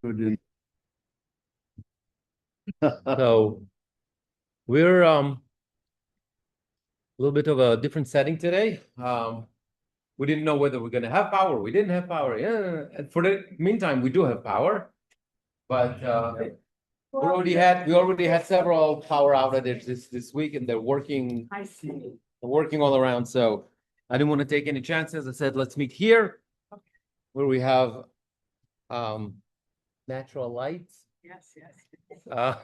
Good. So we're a little bit of a different setting today. We didn't know whether we're going to have power. We didn't have power. Yeah, and for the meantime, we do have power, but we already had several power outages this week, and they're working. I see. They're working all around. So I didn't want to take any chances. I said, let's meet here, where we have natural lights. Yes, yes. Uh,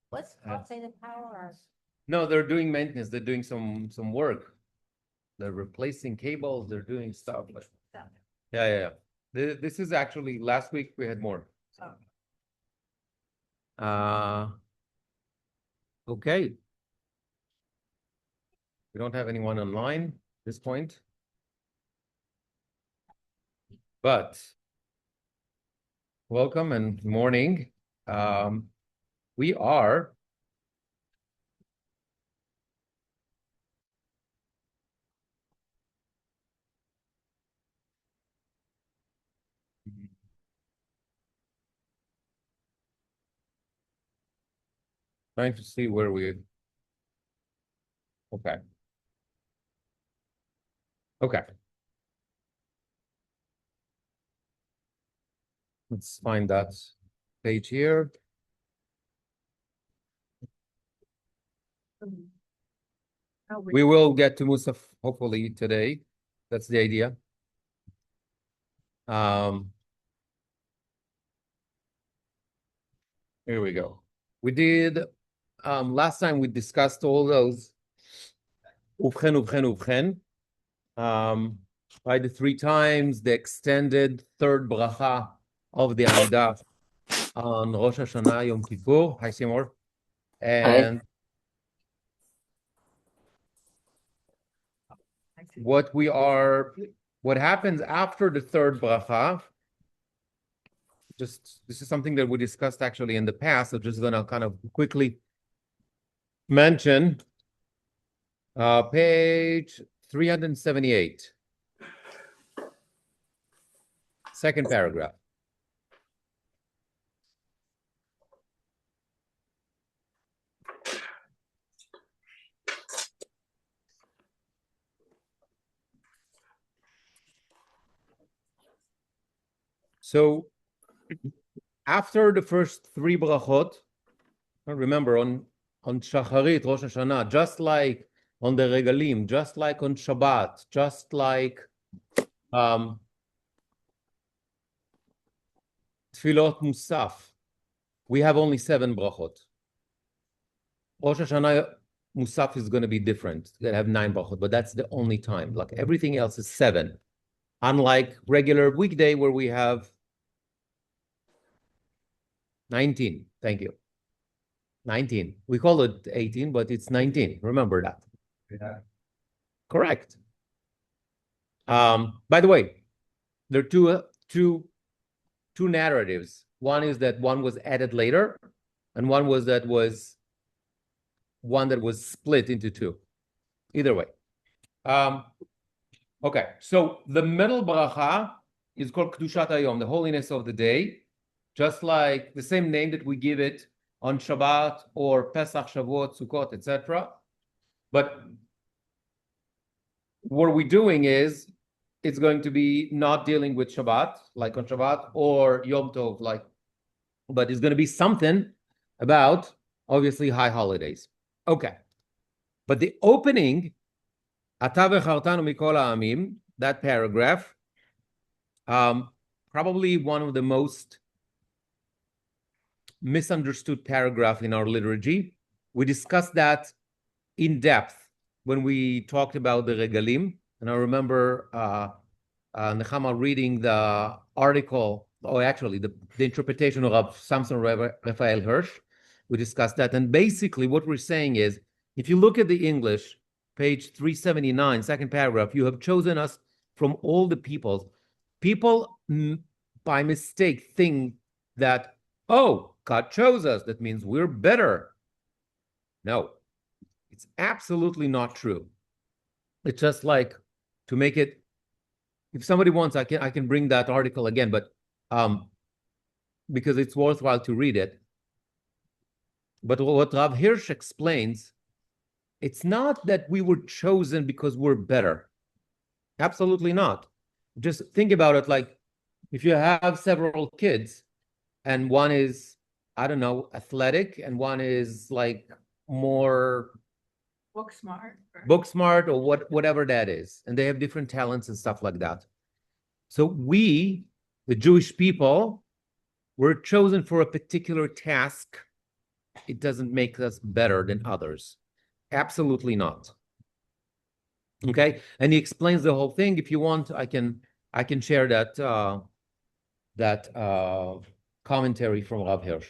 What's pulsated power? no, they're doing maintenance. They're doing some work. They're replacing cables. They're doing stuff. But yeah. This is actually last week we had more. Okay. We don't have anyone online at this point, but welcome and morning. We are trying to see where we. Okay. Let's find that page here. We will get to Musaf hopefully today. That's the idea. Here we go. We did last time we discussed all those ubchen. By the 3 times the extended third bracha of the Amidah on Rosh Hashana Yom Kippur. Hi, Seymour. And what happens after the third bracha, this is something that we discussed actually in the past. So just gonna kind of quickly mention page 378, second paragraph. So after the first 3 brachot, remember on Shacharit, Rosh Hashanah, just like on the Regalim, just like on Shabbat, just like Tfilot Musaf, we have only 7 brachot. Rosh Hashanah Musaf is going to be different. They have 9 brachot, but that's the only time. Like everything else is 7. Unlike regular weekday where we have 19. Thank you. 19. We call it 18, but it's 19. Remember that. Yeah. Correct. By the way, there are two narratives. One is that one was added later, and one was split into 2. Either way. Okay, so the middle bracha is called Kedushat Hayom, the holiness of the day, just like the same name that we give it on Shabbat or Pesach, Shavuot, Sukkot, etc. But what we're doing is it's going to be not dealing with Shabbat, like on Shabbat, or Yom Tov, but it's going to be something about, obviously, high holidays. Okay. But the opening, Ata v'chartanu mikol ha'amim, that paragraph, probably one of the most misunderstood paragraph in our liturgy. We discussed that in depth when we talked about the Regalim. And I remember Nechama reading the article, or actually the interpretation of Samson Raphael Hirsch. We discussed that. And basically what we're saying is, if you look at the English, page 379, second paragraph, you have chosen us from all the peoples. People by mistake think that, oh, God chose us. That means we're better. No, it's absolutely not true. It's just like, to make it, if somebody wants, I can bring that article again, but because it's worthwhile to read it. But what Rav Hirsch explains, it's not that we were chosen because we're better. Absolutely not. Just think about it like if you have several kids and one is, I don't know, athletic and one is like more Book smart. or whatever that is, and they have different talents and stuff like that. So we, the Jewish people, were chosen for a particular task. It doesn't make us better than others. Absolutely not. Okay, and he explains the whole thing. If you want, I can share that commentary from Rav Hirsch.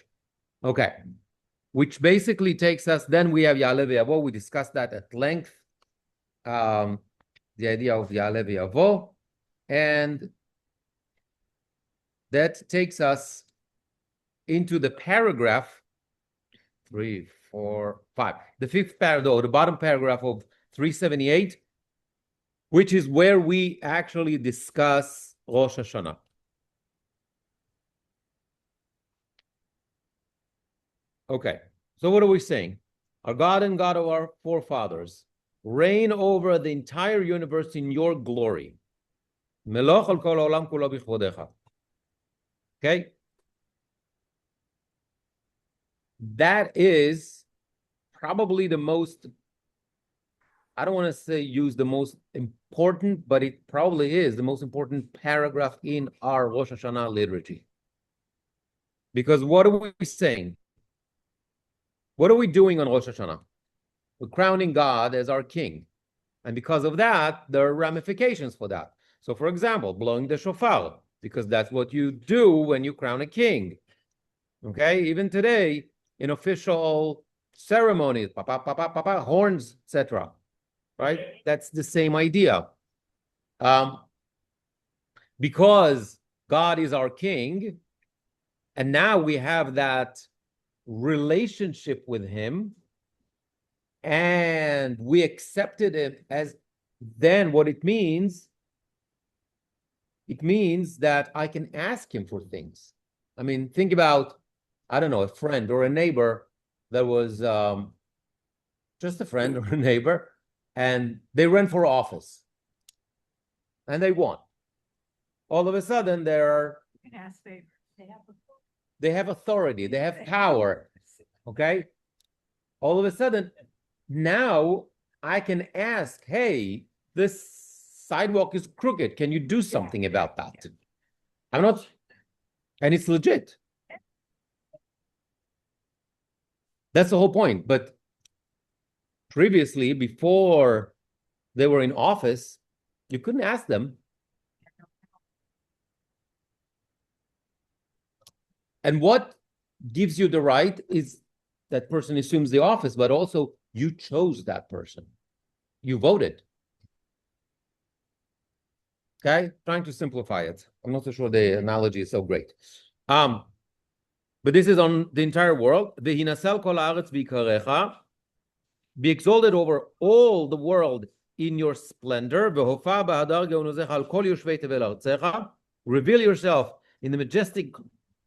Okay, which basically takes us. Then we have Ya'aleh V'Yavo. We discussed that at length. The idea of Ya'aleh V'Yavo, and that takes us into the paragraph 3, 4, 5, the fifth paragraph, the bottom paragraph of 378, which is where we actually discuss Rosh Hashanah. Okay, so what are we saying? Our God and God of our forefathers, reign over the entire universe in your glory. Meloch al kol haolam kulo b'chvodecha. Okay? That is probably the most, I don't want to say use the most important, but it probably is the most important paragraph in our Rosh Hashanah liturgy. Because what are we saying? What are we doing on Rosh Hashanah? We're crowning God as our king. And because of that, there are ramifications for that. So, for example, blowing the shofar, because that's what you do when you crown a king. Okay? Even today, in official ceremonies, horns, etc. Right? That's the same idea. Because God is our king, and now we have that relationship with him, and we accepted it as, then what it means that I can ask him for things. I mean, think about, I don't know, a friend or a neighbor that was just a friend or a neighbor, and they ran for office and they won. All of a sudden, they can ask favors. They have authority, they have power. Okay? All of a sudden, now I can ask, hey, this sidewalk is crooked. Can you do something about that? I'm not, and it's legit. That's the whole point. But previously, before they were in office, you couldn't ask them. And what gives you the right is that person assumes the office, but also you chose that person. You voted. Okay, trying to simplify it. I'm not so sure the analogy is so great. But this is on the entire world. V'hinasal kol haaretz v'ikarecha. Be exalted over all the world in your splendor. V'hofa b'hadar geonozecha al kol yoshvei tevel artzecha. Reveal yourself in the majestic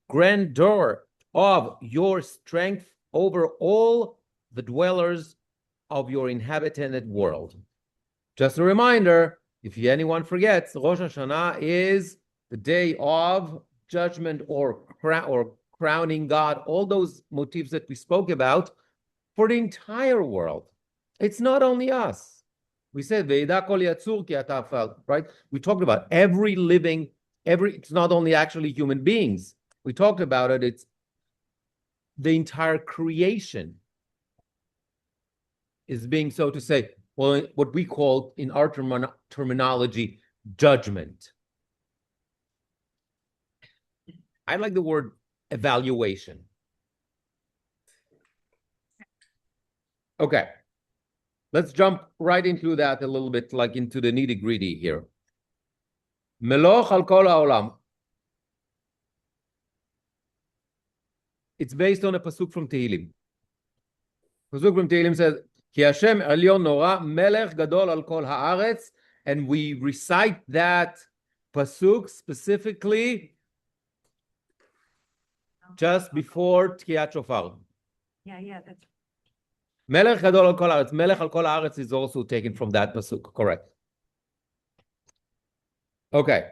grandeur of your strength over all the dwellers of your inhabited world. Just a reminder, if anyone forgets, Rosh Hashanah is the day of judgment or crowning God, all those motifs that we spoke about for the entire world. It's not only us. We said, right? We talked about every living, it's not only actually human beings. We talked about it, it's the entire creation is being, so to say, well, what we call in our terminology, judgment. I like the word evaluation. Okay, let's jump right into that a little bit, like into the nitty-gritty here. Meloch al kol haolam. It's based on a pasuk from Tehillim. Pasuk from Tehillim says, Ki Hashem elyon nora melech gadol al kol haaretz, and we recite that pasuk specifically just before Tkiat Shofar. Yeah, that's. Melech Gadol al Kol Haaretz. Melech al Kol Haaretz is also taken from that pasuk, correct. Okay.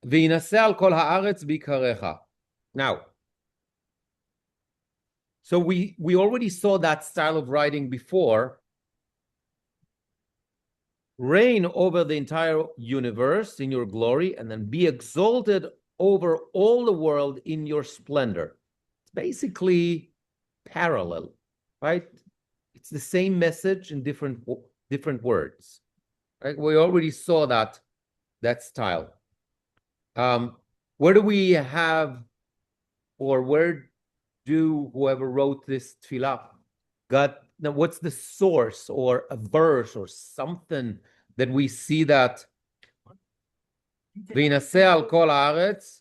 V'yinaseh al Kol Haaretz bikarecha. Now, so we already saw that style of writing before. Reign over the entire universe in your glory, and then be exalted over all the world in your splendor. It's basically parallel, right? It's the same message in different words. Right? We already saw that style. Where do we have, or where do whoever wrote this tefillah now what's the source or a verse or something that we see that V'yinaseh al kol haaretz?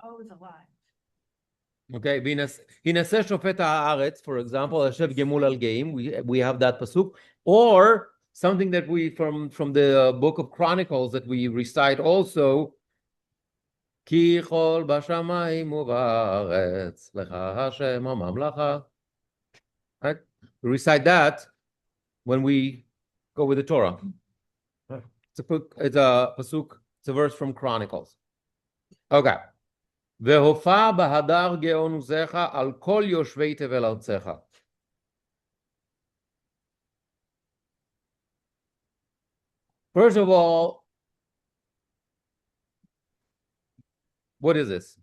Oh, it's a lot. Okay, V'yinaseh shofet haaretz, for example, Hashem gemul al geim. We have that pasuk, or something that we from the book of Chronicles that we recite also. Ki chol bashamayim u'ba'aretz lecha Hashem ha'mamlacha. Right? We recite that when we go with the Torah. It's a pasuk. It's a verse from Chronicles. Okay. והופע בהדר גאון עוזך על כל יושבי תבל ארצך. First of all, what is this?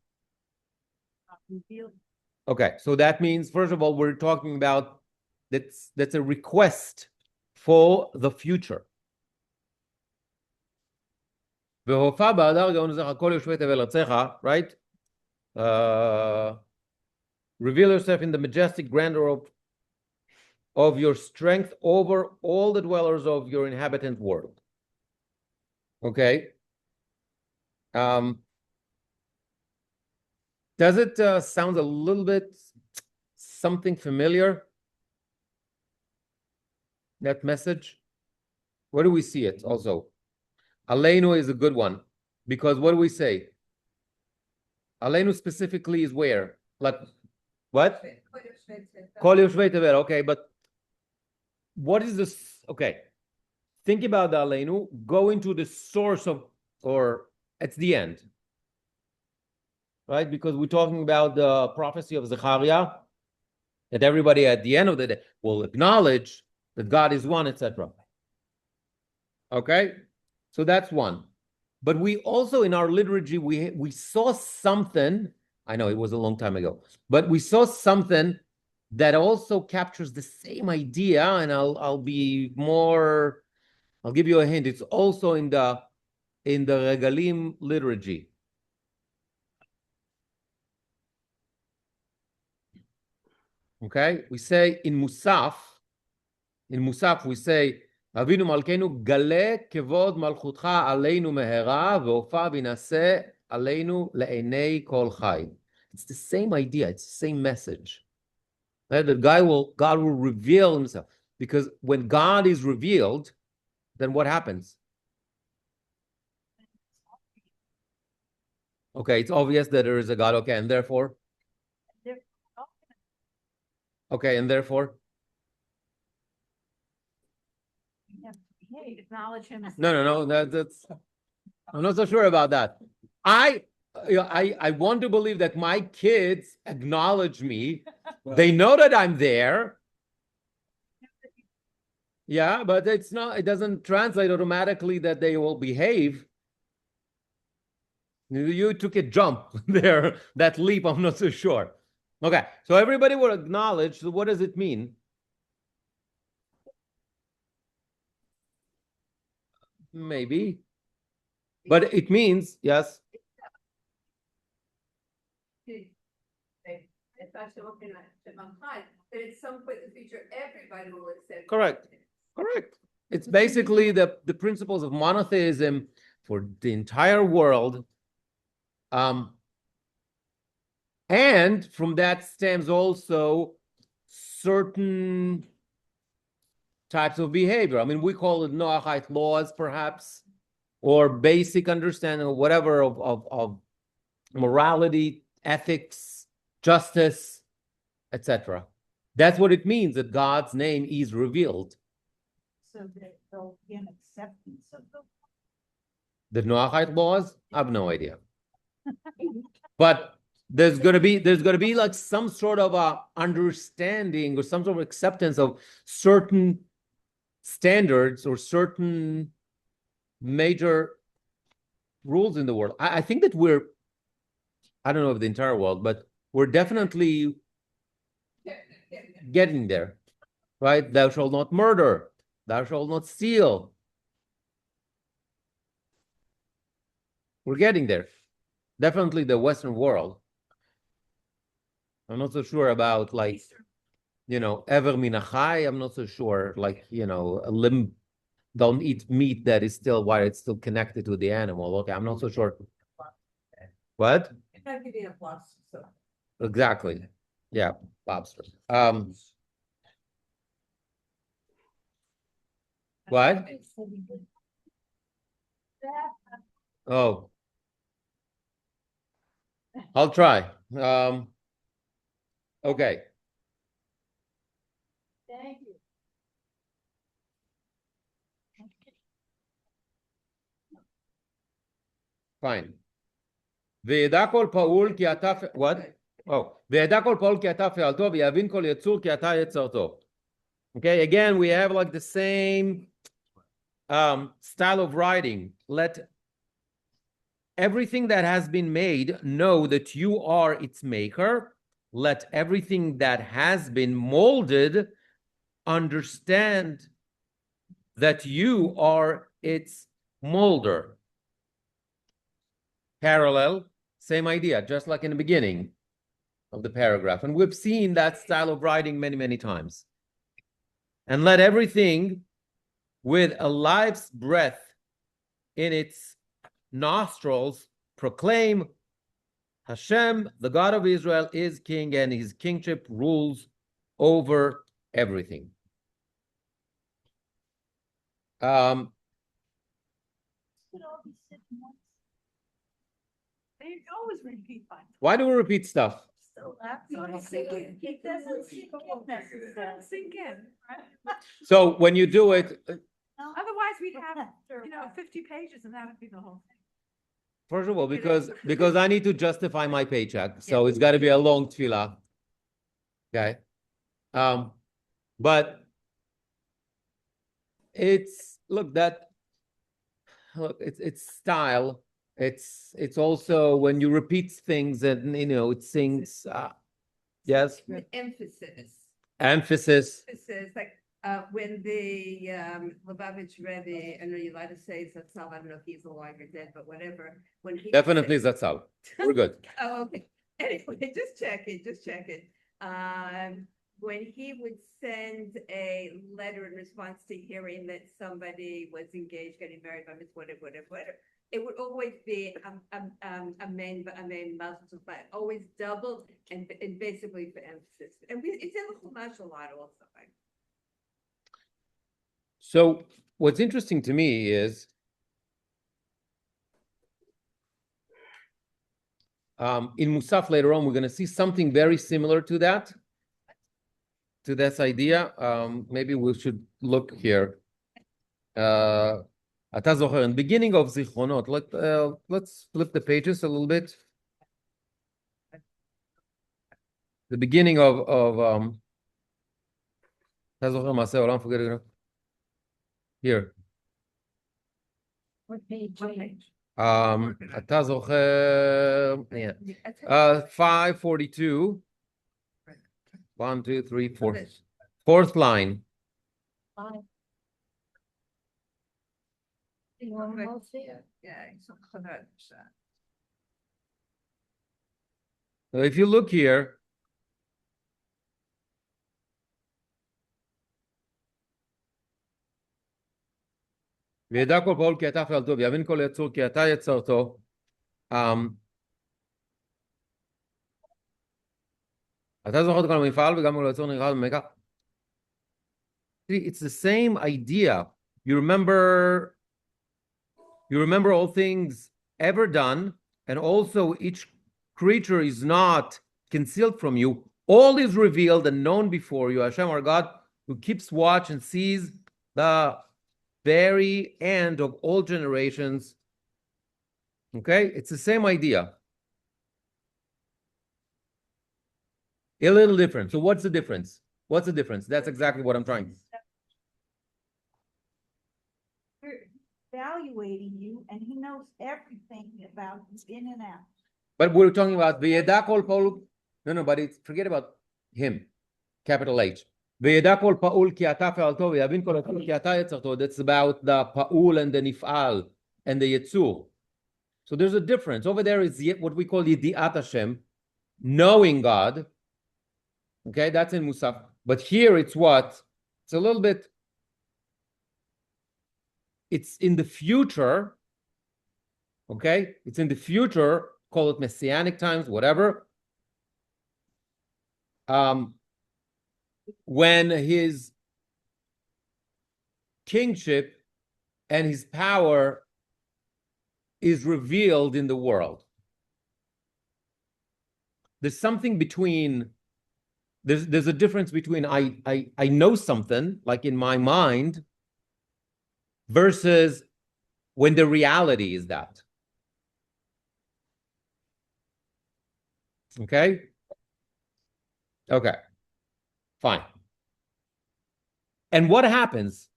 Okay, so that means, first of all, we're talking about that's a request for the future. והופע בהדר גאון עוזך על כל יושבי תבל ארצך, right? Reveal yourself in the majestic grandeur of your strength over all the dwellers of your inhabitant world. Okay. Does it sound a little bit something familiar? That message? Where do we see it also? Aleinu is a good one, because what do we say? Aleinu specifically is where? Like, what? Kol Yoshvei Tevel. Okay, but what is this? Okay, think about the Aleinu. Go into the source of, or it's the end, right? Because we're talking about the prophecy of Zechariah, that everybody at the end of the day will acknowledge that God is one, etc. Okay, so that's one. But we also, in our liturgy, we saw something. I know it was a long time ago, but we saw something that also captures the same idea. And I'll give you a hint. It's also in the Regalim liturgy. Okay, we say in Musaf we say, אבינו מלכנו גלה כבוד מלכותך עלינו מהרה והופע וינשא עלינו לעיני כל חי. It's the same idea, it's the same message. Right? That God will reveal himself, because when God is revealed, then what happens? Okay, it's obvious that there is a God. Okay, and therefore? Okay, and therefore? Acknowledge him. No. That's I'm not so sure about that. I want to believe that my kids acknowledge me. They know that I'm there. Yeah, but it's not. It doesn't translate automatically that they will behave. You took a jump there. That leap, I'm not so sure. Okay, so everybody will acknowledge. So what does it mean? Maybe, but it means, yes. At some point in the future, everybody will accept. Correct. It's basically the principles of monotheism for the entire world. And from that stems also certain types of behavior. I mean, we call it Noahite laws, perhaps, or basic understanding of whatever of morality, ethics, justice, etc. That's what it means that God's name is revealed. So that there'll be an acceptance of The Noahide laws, I have no idea. But there's gonna be like some sort of a understanding or some sort of acceptance of certain standards or certain major rules in the world. I think that I don't know of the entire world, but we're definitely getting there, right? Thou shalt not murder, thou shalt not steal. We're getting there. Definitely the Western world. I'm not so sure about like, ever minachai. I'm not so sure, like, a limb, don't eat meat that is still while it's still connected to the animal. Okay, I'm not so sure. What? Exactly. Yeah, lobster. What? Oh, I'll try. Okay. Thank you. Fine. וידע כל פעול כי אתה... What? Oh. וידע כל פעול כי אתה פעלתו, ויבין כל יצור כי אתה יצרתו. Okay, again, we have like the same style of writing. Let everything that has been made know that you are its maker. Let everything that has been molded understand that you are its molder. Parallel, same idea, just like in the beginning of the paragraph. And we've seen that style of writing many, many times. And let everything with a life's breath in its nostrils proclaim Hashem, the God of Israel, is king, and his kingship rules over everything. They always repeat one. Why do we repeat stuff? So that's what I'm thinking. It doesn't sink in necessarily. Sink in, right? So when you do it, Otherwise, we'd have, 50 pages and that would be the whole thing. first of all, because I need to justify my paycheck, so it's got to be a long tefillah. Okay, but it's it's style. It's also when you repeat things and it sings. Yes, Emphasis. emphasis. Like when the Lubavitch Rebbe, I know you're allowed to say Zatzal, I don't know if he's alive or dead, but whatever. When he Definitely Zatzal. We're good. Oh, okay. Anyway, just check it. When he would send a letter in response to hearing that somebody was engaged, getting married by Miss whatever, it would always be amen, but always doubled and basically for emphasis. And it's in the Chumash a lot also. So what's interesting to me is in Musaf later on, we're going to see something very similar to that, to this idea. Maybe we should look here. אתה זוכר, in the beginning of Zichronot, let's flip the pages a little bit. The beginning of אתה זוכר מעשה העולם, forget it. Here. What page? What page? אתה זוכר, 542. 1, 2, 3, 4. Fourth line. So if you look here, וידע כל פעול כי אתה פעלתו, ויבין כל יצור כי אתה יצרתו. אתה זוכר את כל המפעל וגם כל יצור נראה במקח. It's the same idea. You remember You remember all things ever done, and also each creature is not concealed from you. All is revealed and known before you. Hashem, our God, who keeps watch and sees the very end of all generations. Okay? It's the same idea. A little different. So what's the difference? What's the difference? That's exactly what I'm trying. We're evaluating you and he knows everything about you in and out. But we're talking about V'yeda kol pa'ul. No, but forget about him. Capital H. V'yeda kol pa'ul ki ata fe'alto v'yavin kol pa'ul ki ata yetzarto. That's about the pa'ul and the nif'al and the yetzur. So there's a difference. Over there is what we call Yidi'at Hashem, knowing God. Okay, that's in Musaf. But here it's what? It's a little bit, it's in the future. Okay, it's in the future, call it messianic times, whatever. When his kingship and his power is revealed in the world. There's something between, there's a difference between I know something, like in my mind, versus when the reality is that. Okay? Okay. Fine. And what happens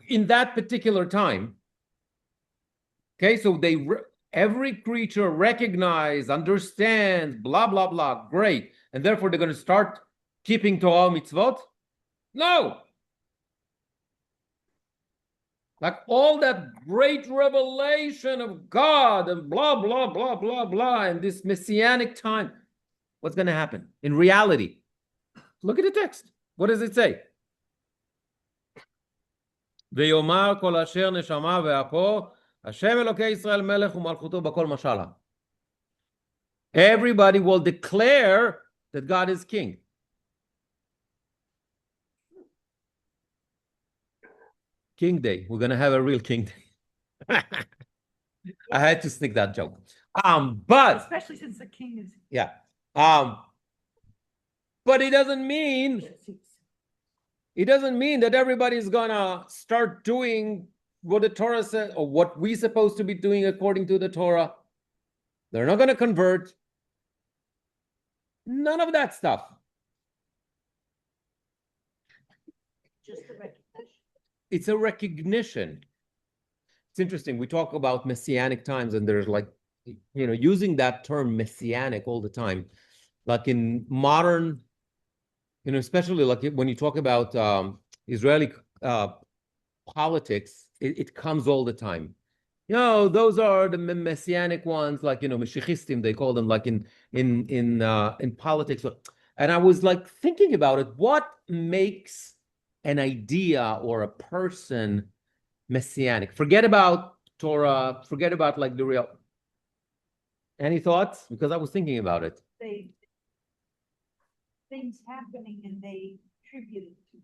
in that particular time? Okay, so every creature recognize, understands, blah, blah, blah. Great. And therefore they're going to start keeping Torah mitzvot? No. Like all that great revelation of God and blah, blah, blah, blah, blah, and this messianic time. What's going to happen in reality? Look at the text. What does it say? ויאמר כל אשר נשמה ואפו, השם אלוקי ישראל מלך ומלכותו בכל משלה. Everybody will declare that God is king. King Day. We're going to have a real King Day. I had to sneak that joke. But Especially since the king is. yeah. But it doesn't mean that everybody's gonna start doing what the Torah says or what we're supposed to be doing according to the Torah. They're not gonna convert. None of that stuff. Just a recognition. It's a recognition. It's interesting. We talk about messianic times, and there's like, using that term messianic all the time. Like in modern, especially like when you talk about Israeli politics, it comes all the time. Those are the messianic ones, like Mashiachistim, they call them, like in politics. And I was like thinking about it. What makes an idea or a person messianic? Forget about Torah. Forget about like the real. Any thoughts? Because I was thinking about it. Things happening and they attribute it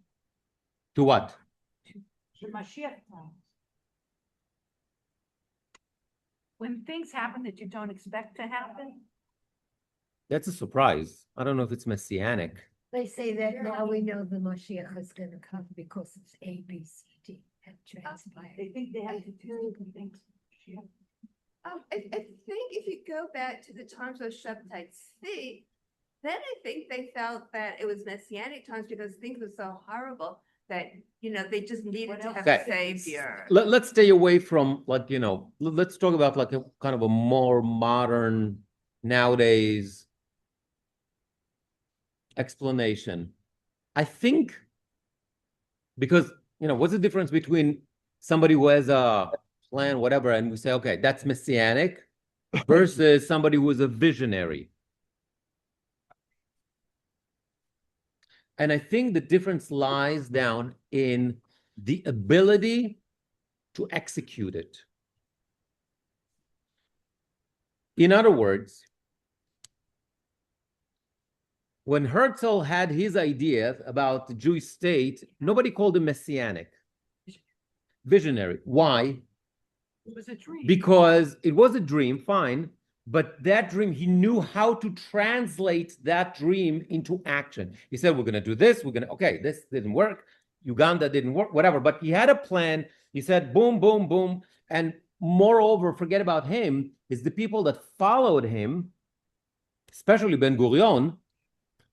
To what? to Mashiach times. When things happen that you don't expect to happen. That's a surprise. I don't know if it's messianic. They say that now we know the Mashiach is gonna come because it's A, B, C, D and transpire. They think they have to do different things. I think if you go back to the times of Shabtai Tzvi, then I think they felt that it was messianic times because things were so horrible that, they just needed to have a savior. Let's stay away from like, let's talk about like a kind of a more modern nowadays explanation. I think because, what's the difference between somebody who has a plan, whatever, and we say, okay, that's messianic versus somebody who is a visionary. And I think the difference lies down in the ability to execute it. In other words, when Herzl had his idea about the Jewish state, nobody called him messianic. Visionary. Why? It was a dream. because it was a dream, fine, but that dream, he knew how to translate that dream into action. He said, we're going to do this. Okay, this didn't work. Uganda didn't work, whatever. But he had a plan. He said, boom, boom, boom. And moreover, forget about him, is the people that followed him, especially Ben Gurion,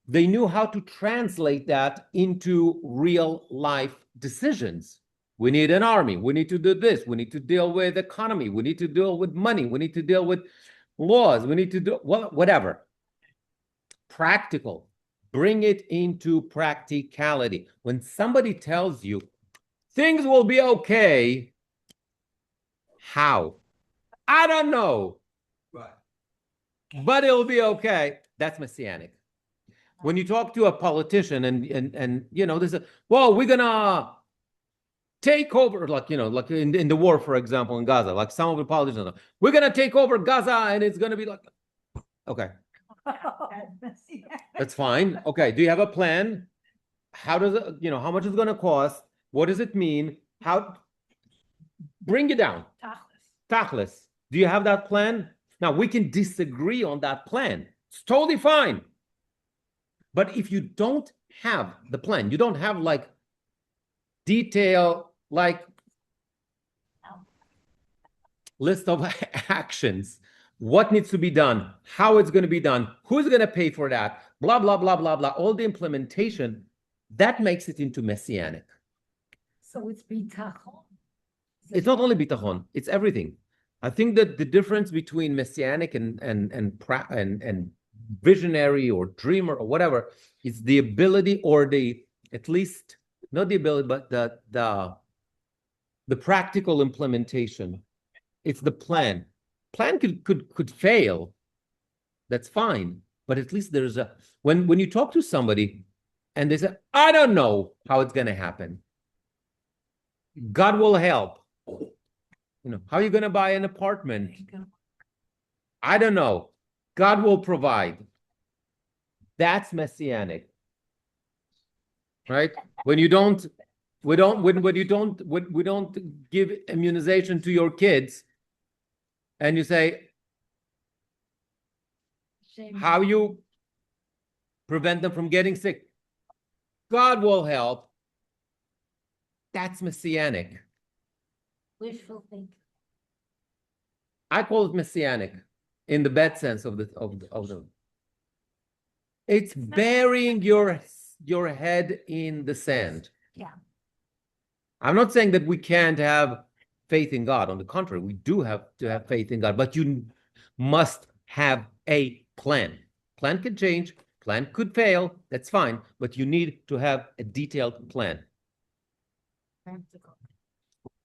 they knew how to translate that into real life decisions. We need an army. We need to do this. We need to deal with economy. We need to deal with money. We need to deal with laws. We need to do whatever. Practical. Bring it into practicality. When somebody tells you things will be okay, how? I don't know. Right. But it'll be okay. That's messianic. When you talk to a politician and you know, there's a, well, we're gonna take over, like, you know, like in the war, for example, in Gaza, like some of the politicians, we're gonna take over Gaza and it's gonna be like, okay, that's fine. Okay, do you have a plan? How does it, you know, how much is it gonna cost? What does it mean? How, bring it down. Tachlis. Do you have that plan? Now we can disagree on that plan. It's totally fine. But if you don't have the plan, you don't have like detail, like list of actions, what needs to be done, how it's going to be done, who's going to pay for that, blah, blah, blah, blah, blah, all the implementation, that makes it into messianic. So it's bitachon. It's not only bitachon, it's everything. I think that the difference between messianic and visionary or dreamer or whatever is the ability, or the, at least not the ability, but the practical implementation. It's the plan. Plan could fail. That's fine. But at least there's a, when you talk to somebody and they say, I don't know how it's going to happen. God will help. You know, how are you going to buy an apartment? I don't know. God will provide. That's messianic. Right? When you don't, we don't give immunization to your kids, and you say, how you prevent them from getting sick? God will help. That's messianic. Wishful thinking. I call it messianic in the bad sense of the. It's burying your head in the sand. Yeah. I'm not saying that we can't have faith in God. On the contrary, we do have to have faith in God, but you must have a plan. Plan can change, plan could fail, that's fine, but you need to have a detailed plan.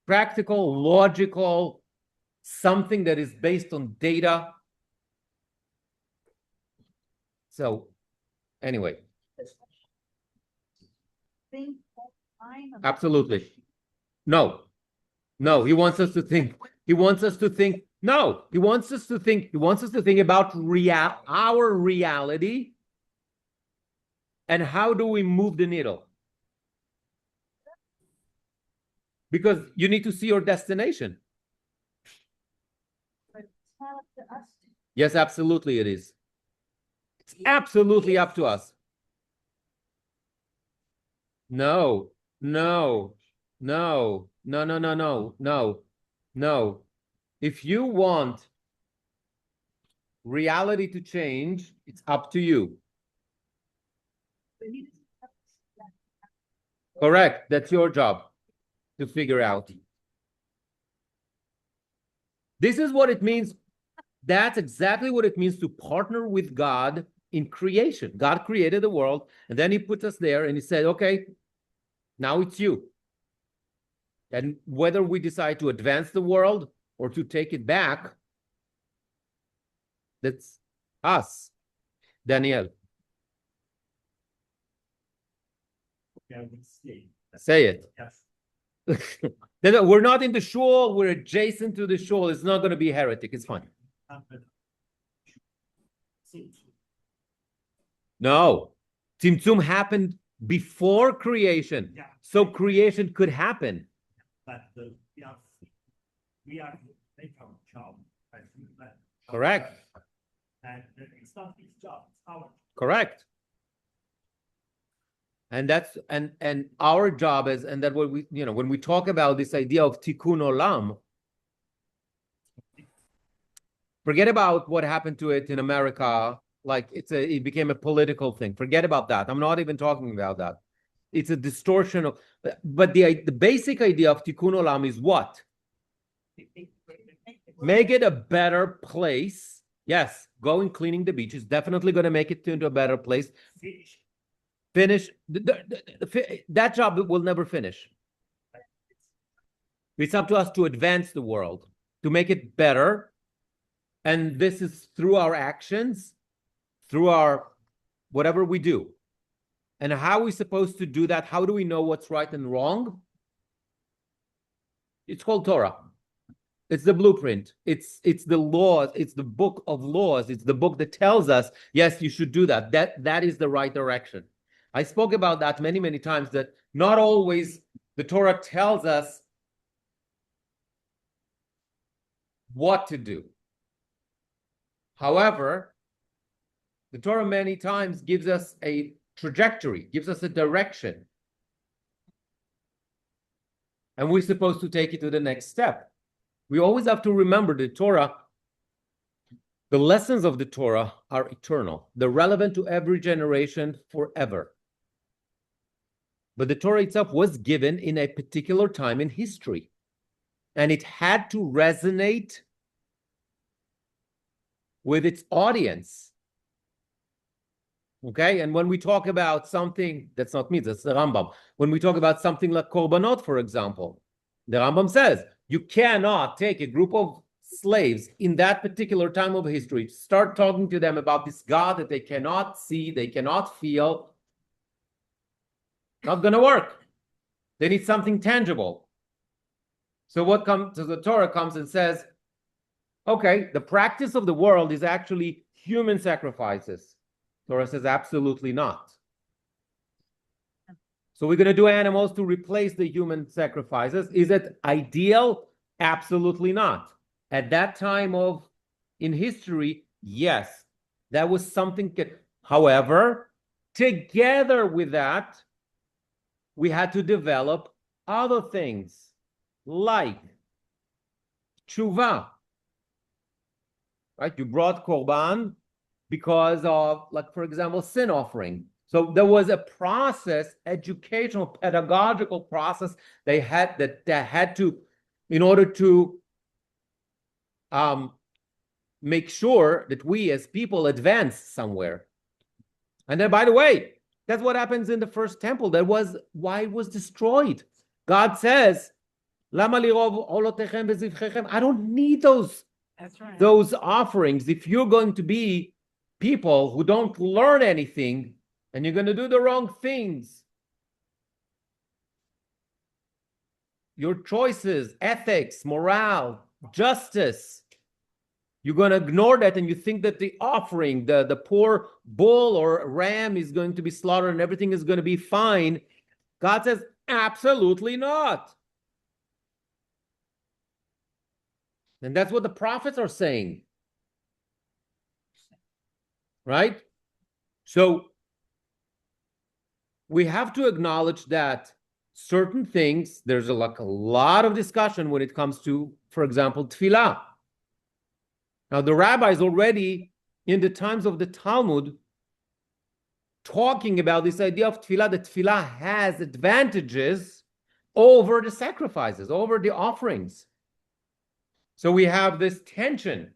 Practical, logical, something that is based on data. So, anyway. Absolutely. No, he wants us to think. He wants us to think. No, he wants us to think. He wants us to think about our reality and how do we move the needle? Because you need to see your destination. Yes, absolutely it is. It's absolutely up to us. No. If you want reality to change, it's up to you. Correct. That's your job to figure out. This is what it means. That's exactly what it means to partner with God in creation. God created the world, and then he put us there, and he said, okay, now it's you. And whether we decide to advance the world or to take it back, that's us. Daniel. Say it. Yes. We're not in the shul, we're adjacent to the shul. It's not going to be heretic. It's fine. No. Tzimtzum happened before creation. Yeah. So creation could happen. But we are make our job as human. Correct. And it's not his job, it's our. Correct. And that's and our job is, and that what we, when we talk about this idea of tikkun olam, forget about what happened to it in America. Like it became a political thing. Forget about that. I'm not even talking about that. It's a distortion of, but the basic idea of tikkun olam is what? Make it a better place. Yes, going cleaning the beach is definitely going to make it into a better place. Finish that job will never finish. It's up to us to advance the world, to make it better. And this is through our actions, through our whatever we do. And how are we supposed to do that? How do we know what's right and wrong? It's called Torah. It's the blueprint. It's the laws. It's the book of laws. It's the book that tells us, yes, you should do that. That is the right direction. I spoke about that many, many times, that not always the Torah tells us what to do. However, the Torah many times gives us a trajectory, gives us a direction. And we're supposed to take it to the next step. We always have to remember the Torah, the lessons of the Torah are eternal. They're relevant to every generation forever. But the Torah itself was given in a particular time in history. And it had to resonate with its audience. Okay? And when we talk about something, that's not me, that's the Rambam. When we talk about something like Korbanot, for example, the Rambam says, you cannot take a group of slaves in that particular time of history, start talking to them about this God that they cannot see, they cannot feel. Not going to work. They need something tangible. So what comes to the Torah comes and says, okay, the practice of the world is actually human sacrifices. Torah says absolutely not. So we're going to do animals to replace the human sacrifices. Is it ideal? Absolutely not. At that time in history, yes, that was something. However, together with that, we had to develop other things like tshuva. Right? You brought korban because of, like, for example, sin offering. So there was a process, educational, pedagogical process they had to, in order to make sure that we as people advance somewhere. And then, by the way, that's what happens in the first temple. That was why it was destroyed. God says, "Lama lirov olotechem v'zivchechem." I don't need those offerings. If you're going to be people who don't learn anything and you're going to do the wrong things, your choices, ethics, morale, justice, you're going to ignore that, and you think that the offering, the poor bull or ram is going to be slaughtered and everything is going to be fine. God says, absolutely not. And that's what the prophets are saying. Right? So we have to acknowledge that certain things, there's a lot of discussion when it comes to, for example, tefillah. Now, the rabbis already, in the times of the Talmud, talking about this idea of tefillah, that tefillah has advantages over the sacrifices, over the offerings. So we have this tension.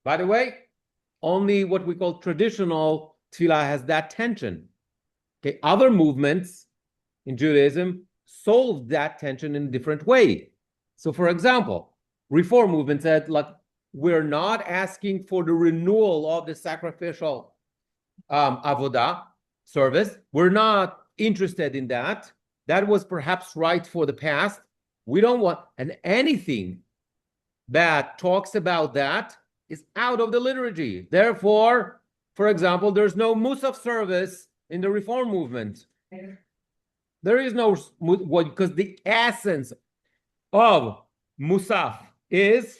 By the way, only what we call traditional tefillah has that tension. Okay, other movements in Judaism solved that tension in a different way. So, for example, Reform movement said, like, we're not asking for the renewal of the sacrificial avodah service. We're not interested in that. That was perhaps right for the past. We don't want, and anything that talks about that is out of the liturgy. Therefore, for example, there's no Musaf service in the Reform movement. There is no, because the essence of Musaf is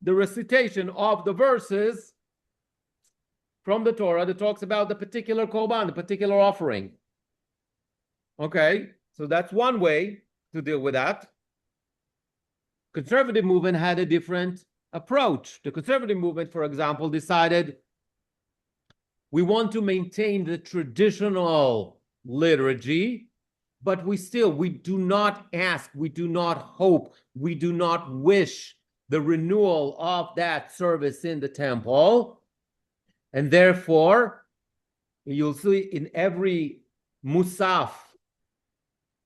the recitation of the verses from the Torah that talks about the particular korban, the particular offering. Okay, so that's one way to deal with that. Conservative movement had a different approach. The conservative movement, for example, decided we want to maintain the traditional liturgy, but we do not ask, we do not hope, we do not wish the renewal of that service in the temple. And therefore, you'll see in every musaf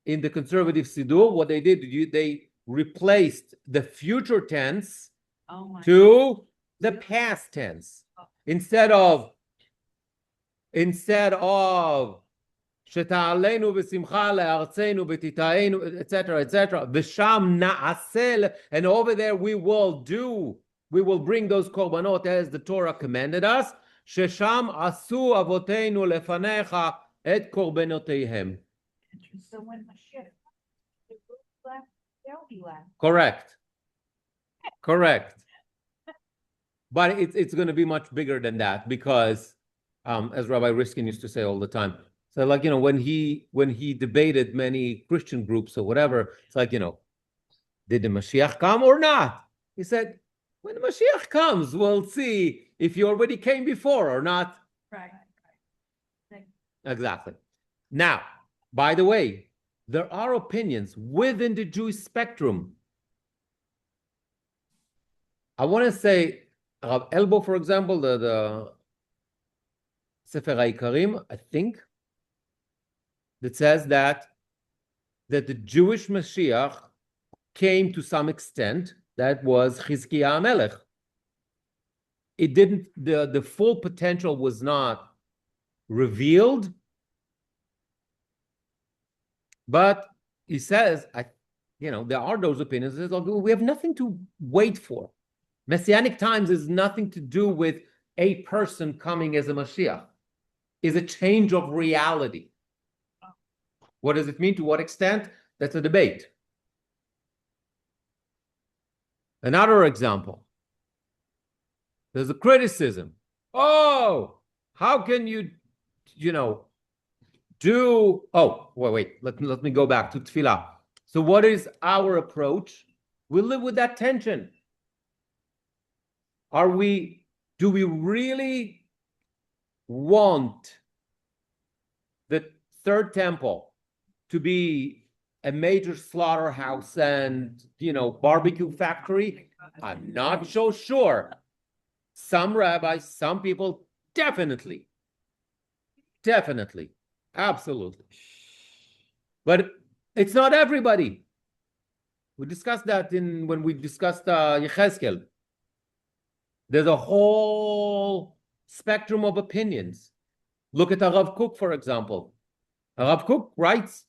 in the conservative siddur, what they did, they replaced the future tense to the past tense. Instead of שתעלנו בשמחה לארצנו ותיטענו, etc., etc. ושם נעשה, and over there we will bring those korbanot as the Torah commanded us, ששם עשו אבותינו לפניך את קורבנותיהם. So when Mashiach, the roof left, they'll be left. Correct. But it's going to be much bigger than that because, as Rabbi Riskin used to say all the time, so like, when he debated many Christian groups or whatever, it's like, did the Mashiach come or not? He said, when the Mashiach comes, we'll see if he already came before or not. Right. Exactly. Now, by the way, there are opinions within the Jewish spectrum. I want to say, Rav Elbo, for example, the Sefer HaIkarim, I think, that says that the Jewish Mashiach came to some extent. That was Chizkiah HaMelech. It didn't, the full potential was not revealed, but he says, there are those opinions. We have nothing to wait for. Messianic times is nothing to do with a person coming as a Mashiach. It's a change of reality. What does it mean? To what extent? That's a debate. Another example. There's a criticism. Oh, how can you do... Oh, wait. Let me go back to tefillah. So what is our approach? We live with that tension. Do we really want the third temple to be a major slaughterhouse and, barbecue factory? I'm not so sure. Some rabbis, some people, definitely, absolutely. But it's not everybody. We discussed that when we discussed Yechezkel. There's a whole spectrum of opinions. Look at Rav Kook, for example. Rav Kook writes,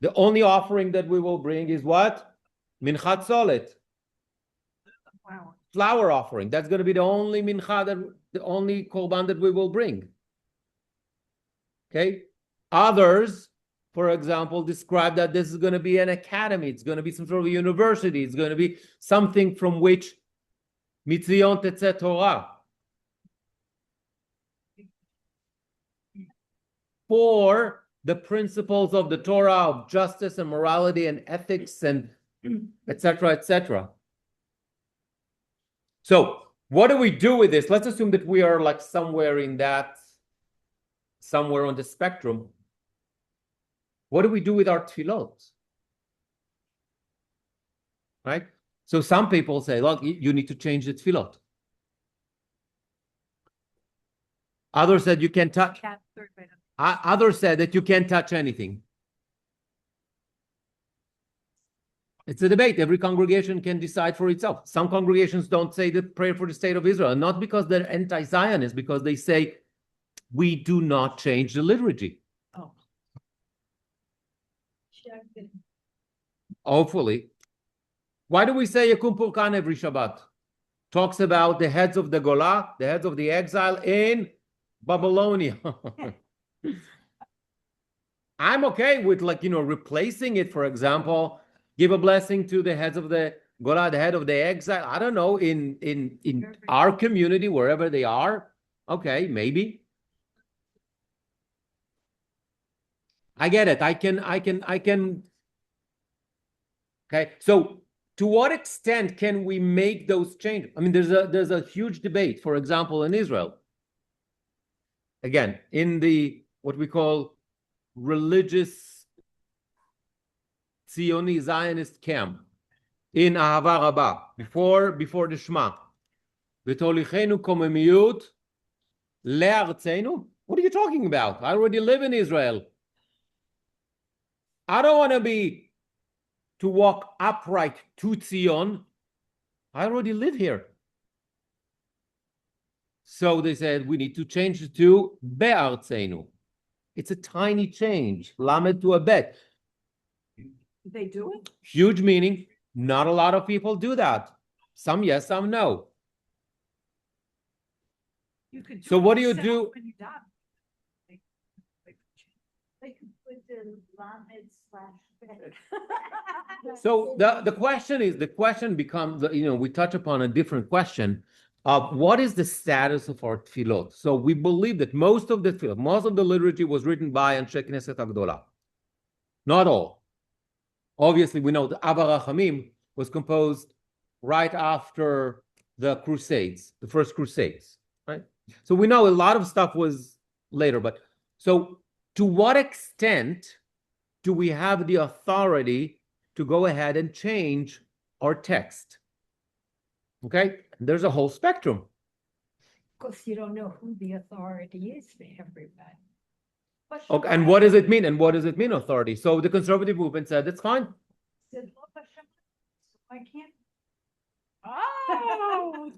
the only offering that we will bring is what? Minchat Solet. Flour offering. That's going to be the only mincha, the only korban that we will bring. Okay? Others, for example, describe that this is going to be an academy. It's going to be some sort of a university. It's going to be something from which Mitzion tetzeh Torah. For the principles of the Torah of justice and morality and ethics and etc., etc. So what do we do with this? Let's assume that we are like somewhere on the spectrum. What do we do with our tefillot? Right? So some people say, look, you need to change the tefillot. Others said you can't touch. Others said that you can't touch anything. It's a debate. Every congregation can decide for itself. Some congregations don't say the prayer for the state of Israel, not because they're anti-Zionist, because they say we do not change the liturgy. Oh. Hopefully. Why do we say Yakum Purkan every Shabbat? Talks about the heads of the Golah, the heads of the exile in Babylonia. I'm okay with replacing it, for example, give a blessing to the heads of the Gola, the head of the exile. I don't know, in our community, wherever they are. Okay, maybe. I get it. I can. Okay, so to what extent can we make those changes? I mean, there's a huge debate, for example, in Israel. Again, in the what we call religious Zioni Zionist camp in Ahava Rabbah, before the Shema. V'tolichenu komemiyut le'artzenu. What are you talking about? I already live in Israel. I don't want to walk upright to Zion. I already live here. So they said we need to change it to be'artzenu. It's a tiny change, lamed to a bet. They do it? Huge meaning. Not a lot of people do that. Some yes, some no. You could do So it what do you yourself do? when you're done. They could put the lamed / bet. So the question becomes, we touch upon a different question of what is the status of our tefillot. So we believe that most of the liturgy was written by Anshe Knesset Agdola. Not all. Obviously, we know the Abba Rachamim was composed right after the Crusades, the first Crusades, right? So we know a lot of stuff was later, but so to what extent do we have the authority to go ahead and change our text? Okay, there's a whole spectrum. Because you don't know who the authority is for everybody. But Okay, Shabbat and what does it mean? And what does it mean, authority? So the conservative movement said it's fine. said, "Look, Hashem, I can't." Oh.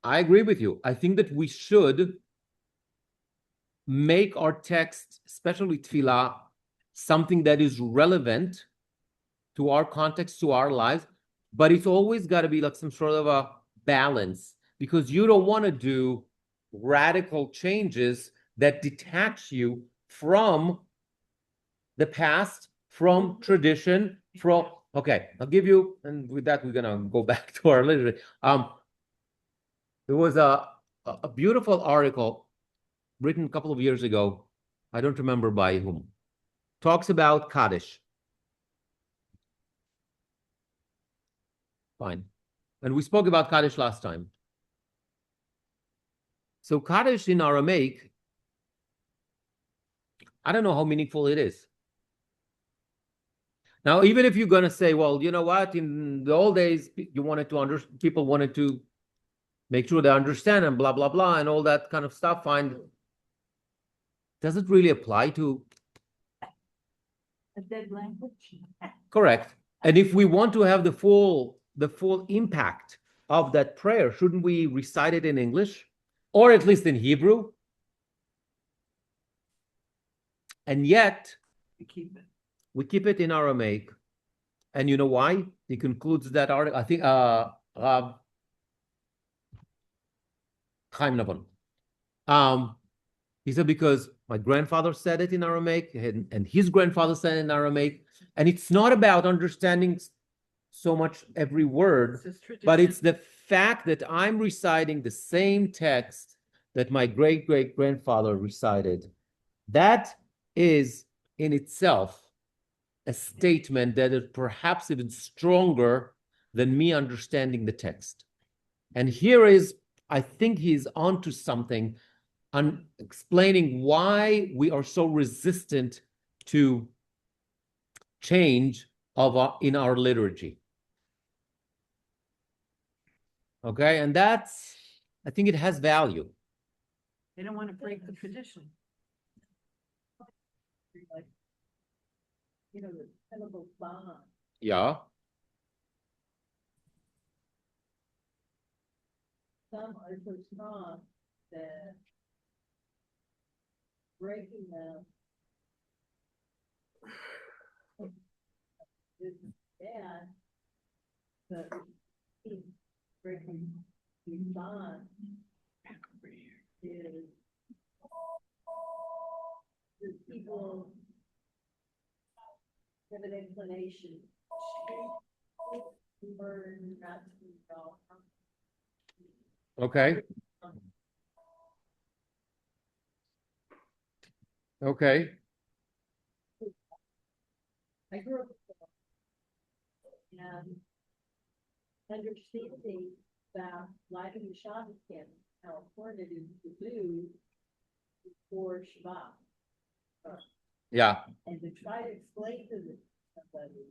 I agree with you. I think that we should make our text, especially tefillah, something that is relevant to our context, to our lives, but it's always got to be like some sort of a balance, because you don't want to do radical changes that detach you from the past, from tradition, from, okay, I'll give you, and with that, we're going to go back to our literature. There was a beautiful article written a couple of years ago. I don't remember by whom. Talks about Kaddish. Fine. And we spoke about Kaddish last time. So Kaddish in Aramaic, I don't know how meaningful it is. Now, even if you're going to say, well, you know what, in the old days, people wanted to make sure they understand and blah, blah, blah, and all that kind of stuff, fine. Does it really apply to? A dead language. Correct. And if we want to have the full impact of that prayer, shouldn't we recite it in English? Or at least in Hebrew? And yet, we keep it in Aramaic. And you know why? He concludes that article, I think, Rav Chaim Navon. He said, because my grandfather said it in Aramaic, and his grandfather said it in Aramaic, and it's not about understanding so much every word, but it's the fact that I'm reciting the same text that my great-great-grandfather recited. That is in itself a statement that is perhaps even stronger than me understanding the text. And here is, I think he's onto something on explaining why we are so resistant to change in our liturgy. Okay, and that's, I think it has value. They don't want to break the tradition. You know, the syllable bond. Yeah. Some are so strong that breaking them is bad, but breaking the bond is the people have an inclination. Or not to go. Okay. Okay. I grew up. And understanding that life in Hashana camp in California is to do before Shabbat. Yeah. And to try to explain to somebody.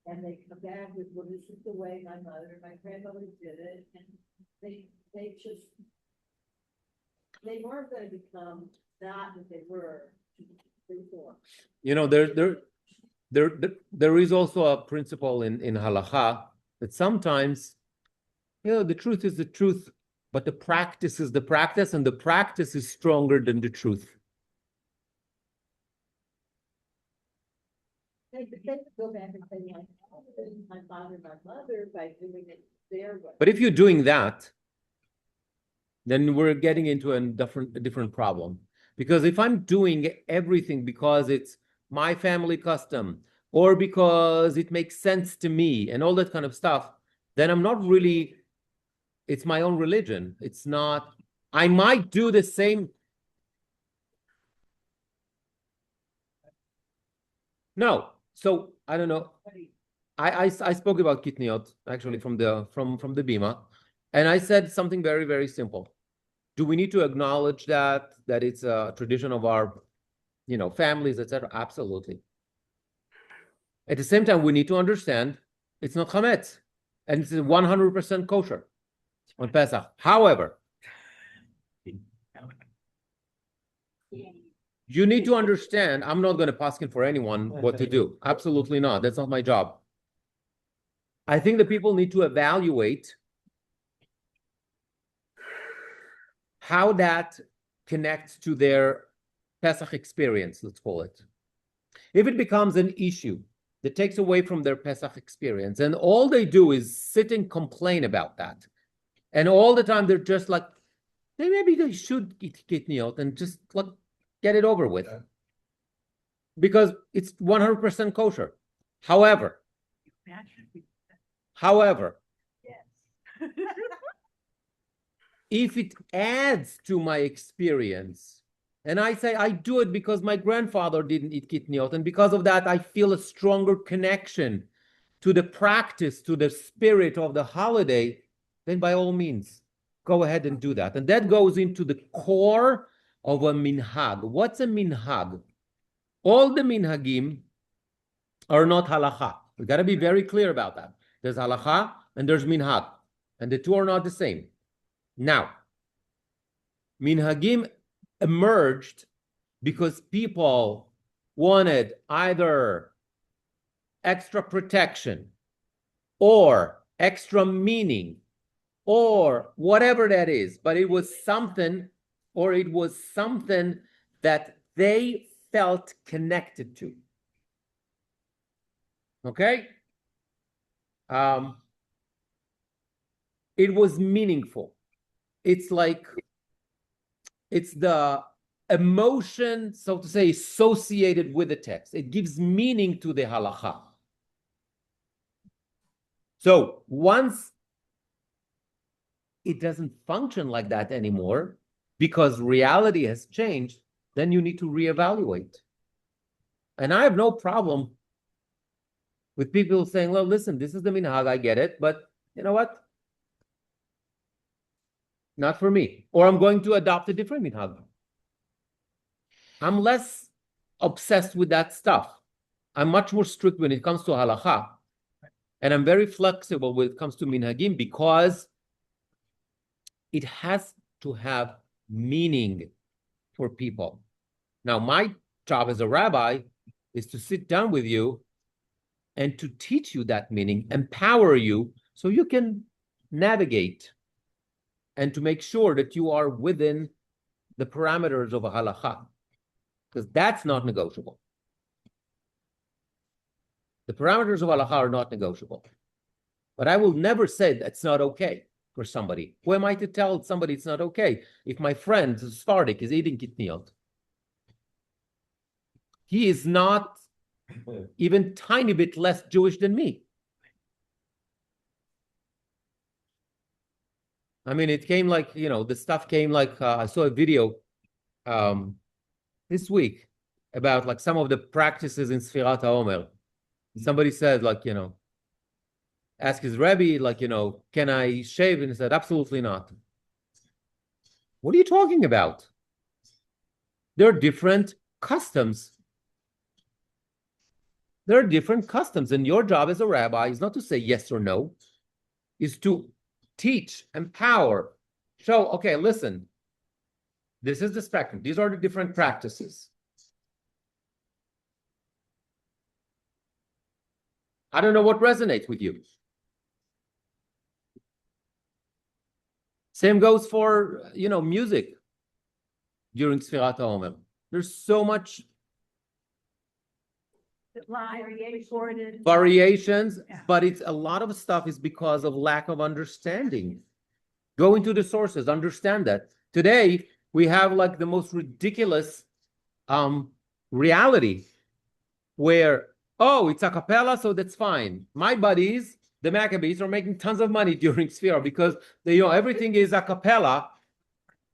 And they come back with, well, this is the way my mother and my grandmother did it, and they weren't gonna become that they were before. You know, there is also a principle in halacha that sometimes, you know, the truth is the truth, but the practice is the practice, and the practice is stronger than the truth. They go back and say, my father and my mother by doing it their way. But if you're doing that, then we're getting into a different problem. Because if I'm doing everything because it's my family custom or because it makes sense to me and all that kind of stuff, then I'm not really, it's my own religion. It's not, I might do the same. No. So I don't know. I spoke about kitniot actually from the Bima, and I said something very, very simple. Do we need to acknowledge that it's a tradition of our, you know, families, etc.? Absolutely. At the same time, we need to understand it's not chametz, and it's 100% kosher on Pesach. However, you need to understand, I'm not going to paskin for anyone what to do. Absolutely not. That's not my job. I think that people need to evaluate how that connects to their Pesach experience, let's call it. If it becomes an issue that takes away from their Pesach experience, and all they do is sit and complain about that, and all the time they're just like, maybe they should eat kitniot and just like get it over with, because it's 100% kosher. However, if it adds to my experience, and I say I do it because my grandfather didn't eat kitniot, and because of that I feel a stronger connection to the practice, to the spirit of the holiday, then by all means, go ahead and do that. And that goes into the core of a minhag. What's a minhag? All the minhagim are not halacha. We got to be very clear about that. There's halacha and there's minhag, and the two are not the same. Now, minhagim emerged because people wanted either extra protection or extra meaning or whatever that is, but it was something, or it was something that they felt connected to. Okay? It was meaningful. It's like, it's the emotion, so to say, associated with the text. It gives meaning to the halacha. So once it doesn't function like that anymore, because reality has changed, then you need to reevaluate. And I have no problem with people saying, well, listen, this is the minhag, I get it, but you know what? Not for me. Or I'm going to adopt a different minhag. I'm less obsessed with that stuff. I'm much more strict when it comes to halacha. And I'm very flexible when it comes to minhagim, because it has to have meaning for people. Now, my job as a rabbi is to sit down with you and to teach you that meaning, empower you so you can navigate and to make sure that you are within the parameters of a halacha, because that's not negotiable. The parameters of halacha are not negotiable. But I will never say that's not okay for somebody. Who am I to tell somebody it's not okay? If my friend, Sephardic, is eating kitniot, he is not even tiny bit less Jewish than me. I mean, it came like, the stuff came like, I saw a video this week about like some of the practices in Sfirat HaOmer. Somebody said like, ask his Rebbe, like, can I shave? And he said, absolutely not. What are you talking about? There are different customs. There are different customs, and your job as a rabbi is not to say yes or no, is to teach, empower, show, okay, listen, this is the spectrum. These are the different practices. I don't know what resonates with you. Same goes for, music during Sfirat HaOmer. There's so much Live, recorded. variations, Yeah. but it's a lot of stuff is because of lack of understanding. Go into the sources, understand that. Today, we have like the most ridiculous reality where, oh, it's a cappella, so that's fine. My buddies, the Maccabees, are making tons of money during Sfira because they, everything is a cappella.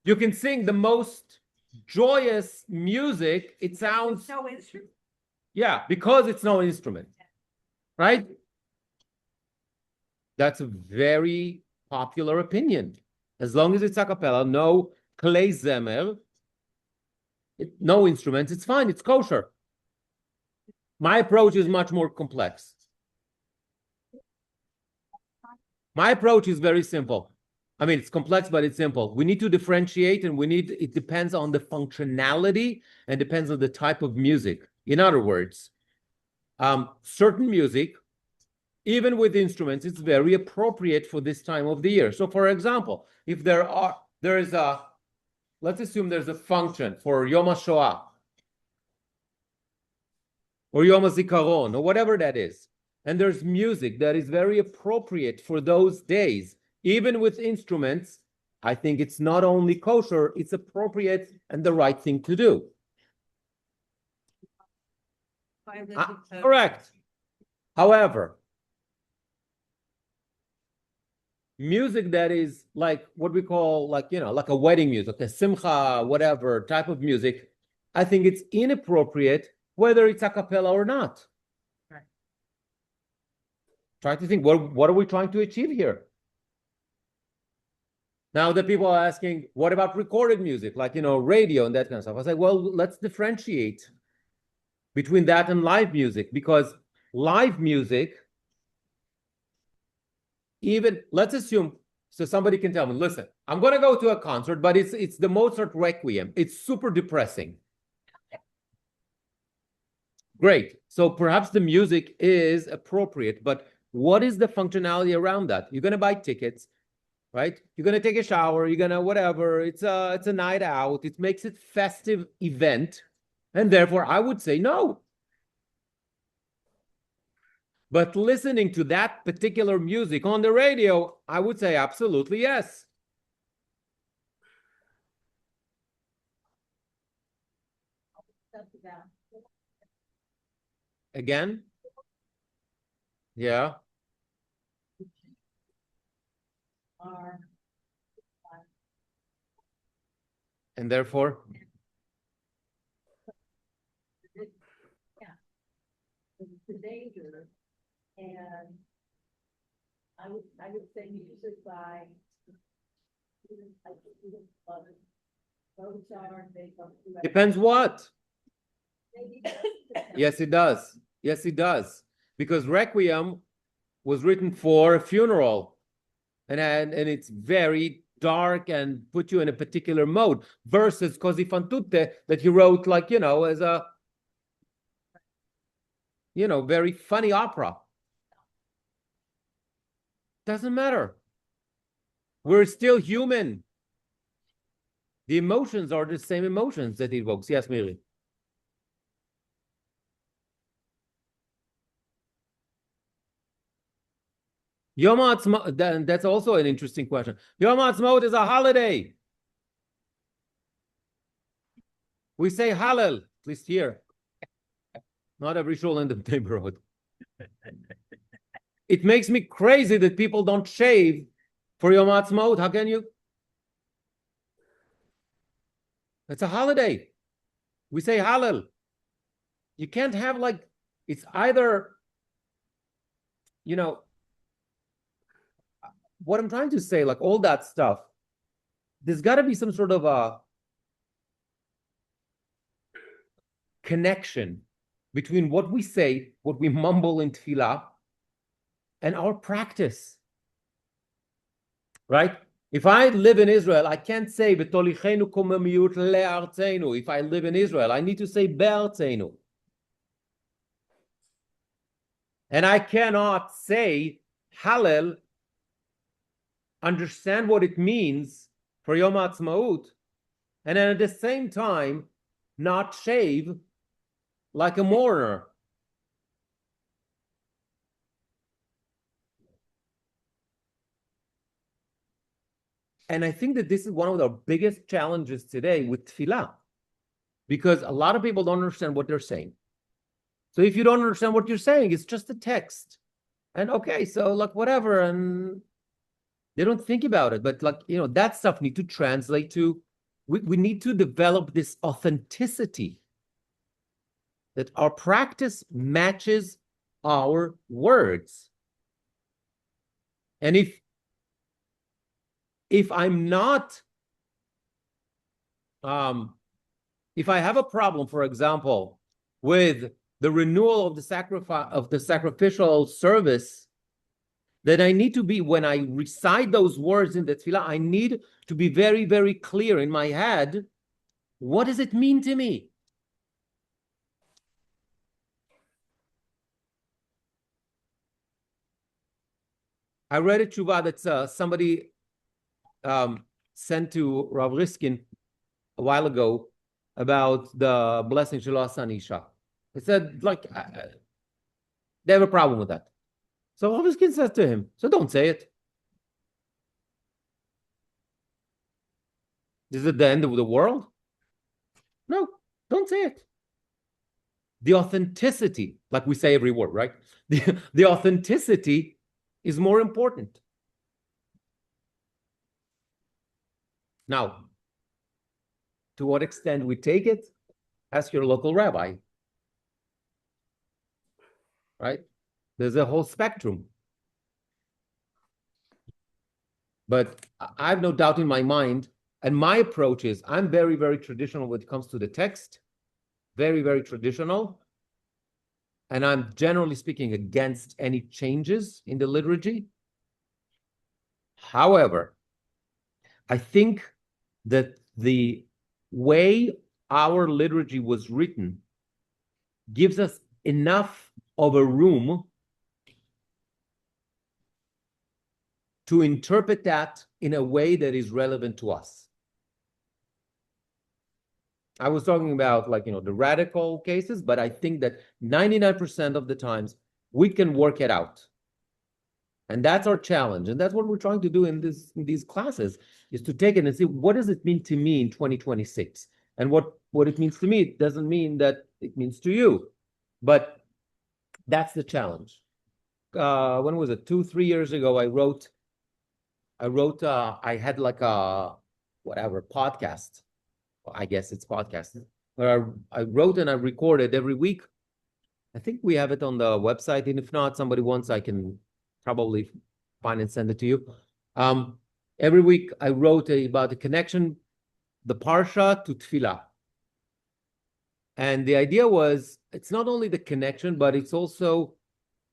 You can sing the most joyous music. It sounds, No instrument. yeah, because it's no instrument, right? That's a very popular opinion. As long as it's a cappella, no klei zemer, no instruments, it's fine, it's kosher. My approach is much more complex. My approach is very simple. I mean, it's complex, but it's simple. We need to differentiate, and it depends on the functionality and depends on the type of music. In other words, certain music, even with instruments, it's very appropriate for this time of the year. So for example, if let's assume there's a function for Yom HaShoah or Yom HaZikaron or whatever that is, and there's music that is very appropriate for those days, even with instruments, I think it's not only kosher, it's appropriate and the right thing to do. Correct. However, music that is like what we call like a wedding music, a simcha, whatever type of music, I think it's inappropriate whether it's a cappella or not. Right. Try to think, what are we trying to achieve here? Now the people are asking, what about recorded music, like radio and that kind of stuff? I say, well, let's differentiate between that and live music, because live music, even, let's assume, so somebody can tell me, listen, I'm going to go to a concert, but it's the Mozart Requiem. It's super depressing. Great. So perhaps the music is appropriate, but what is the functionality around that? You're going to buy tickets, right? You're going to take a shower. You're going to whatever. It's a night out. It makes it festive event. And therefore, I would say no. But listening to that particular music on the radio, I would say absolutely yes. Again? Yeah. And therefore? The danger, and I would say music by Mozart, Beethoven. Depends what? Maybe Yes, it does. Yes, it does. Because Requiem was written for a funeral, and it's very dark and put you in a particular mode, versus Così fan tutte that he wrote like, as a very funny opera. Doesn't matter. We're still human. The emotions are the same emotions that it evokes. Yes, Miri. Yom HaAtzmaut, that's also an interesting question. Yom HaAtzmaut is a holiday. We say Hallel, at least here. Not every shul in the neighborhood. It makes me crazy that people don't shave for Yom Ha'atzmaut. How can you? It's a holiday. We say Hallel. You can't have like, it's either, you know, what I'm trying to say, like all that stuff, there's got to be some sort of a connection between what we say, what we mumble in tefillah, and our practice, right? If I live in Israel, I can't say "V'tolichenu komemiyut le'artzenu." If I live in Israel, I need to say "be'artzenu," and I cannot say Hallel, understand what it means for Yom Ha'atzmaut, and then at the same time not shave like a mourner. And I think that this is one of the biggest challenges today with tefillah, because a lot of people don't understand what they're saying. So if you don't understand what you're saying, it's just a text. And okay, so like whatever, and they don't think about it. But like, you know, that stuff need to translate to, we need to develop this authenticity that our practice matches our words. And if I'm not, if I have a problem, for example, with the renewal of the sacrificial service, then I need to be, when I recite those words in the tefillah, I need to be very, very clear in my head. What does it mean to me? I read a tshuva that somebody sent to Rav Riskin a while ago about the blessing Shelo Asanisha. It said, like, they have a problem with that. So Rav Riskin says to him, so don't say it. Is it the end of the world? No, don't say it. The authenticity, like we say every word, right? The authenticity is more important. Now, to what extent we take it, ask your local rabbi, right? There's a whole spectrum. But I have no doubt in my mind, and my approach is, I'm very, very traditional when it comes to the text, very, very traditional. And I'm generally speaking against any changes in the liturgy. However, I think that the way our liturgy was written gives us enough of a room to interpret that in a way that is relevant to us. I was talking about, like, you know, the radical cases, but I think that 99% of the times we can work it out. And that's our challenge. And that's what we're trying to do in these classes, is to take it and see, what does it mean to me in 2026? And what it means to me, it doesn't mean that it means to you. But that's the challenge. When was it? 2-3 years ago, I had like a, whatever, podcast. I guess it's podcast, where I wrote and I recorded every week. I think we have it on the website. And if not, somebody wants, I can probably find and send it to you. Every week I wrote about the connection, the parsha to tefillah. And the idea was, it's not only the connection, but it's also,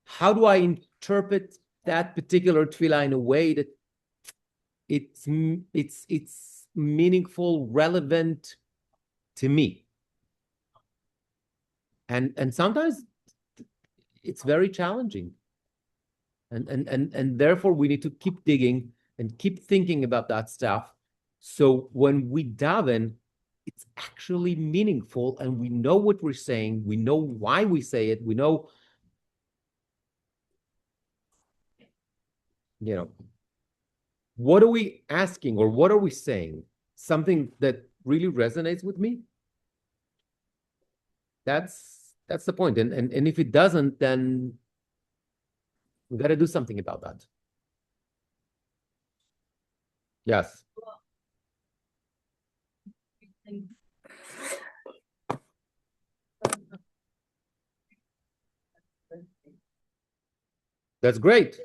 how do I interpret that particular tefillah in a way that it's meaningful, relevant to me. And sometimes it's very challenging. And therefore we need to keep digging and keep thinking about that stuff. So when we daven, it's actually meaningful, and we know what we're saying, we know why we say it, we know, you know, what are we asking, or what are we saying? Something that really resonates with me? That's That's the point. And if it doesn't, then we got to do something about that. Yes. That's great.